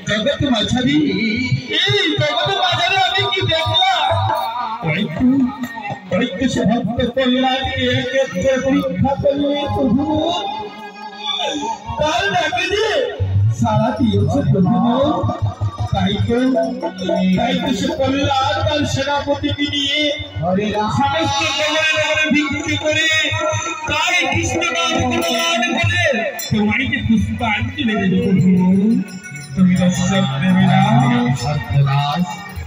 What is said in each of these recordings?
জগৎ মাঝারি আমি কি দেখলাম সে ভক্ত কল্যাণকে এক্ষেত্রে পরীক্ষা করলে প্রভু তার ডাকে যে সারা দিয়েছে প্রভু তাই তো সে কল্যাণ তার সেনাপতিকে নিয়ে সমস্ত নগরে ভিক্ষে করে তাই কৃষ্ণ নাম গুণগান করে তোমাকে পুষ্পাঞ্জলি দেবে প্রভু তুমি দর্শক দেবে না সর্বনাশ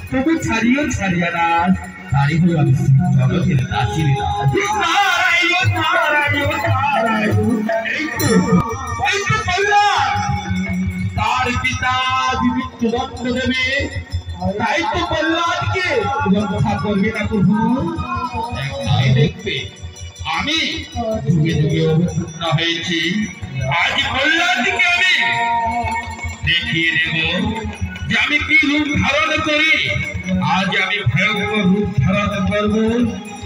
তবু ছাড়িয়া নাশ তাই হল আমি জগতের দাসী নারায়ণ নারায়ণ নারায়ণ এই তো তার পিতা বিবিধ রত্ন দেবে তাই তো কল্যাণকে রক্ষা করবে না প্রভু দেখবে আমি যুগে যুগে অবতীর্ণ হয়েছি আজ কল্যাণকে আমি দেখিয়ে দেব যে আমি কি রূপ ধারণ করি আজ আমি ভয়ঙ্কর রূপ ধারণ করব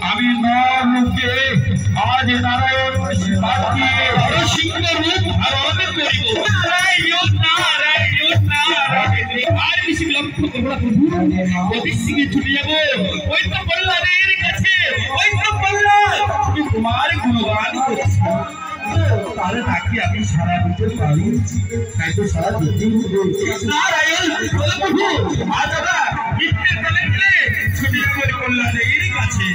আমি নরকে আজ নারায়ণ নরসিংহ রূপ ধারণ করিব নারায়ণ নারায়ণ নারায়ণ আর বেশি লক্ষ্য করবো না প্রভু অফিস থেকে ছুটে যাবো ওই তো কল্যাণের কাছে ওই তো কল্যাণ তোমার গুণগান করছি তাহলে তাকে আমি সারা দিতে পারি তাই তো সারা দিতেই নারায়ণ প্রভু আজ আমরা মিথ্যের কল্যাণে ছুটে যাবো কল্যাণের কাছে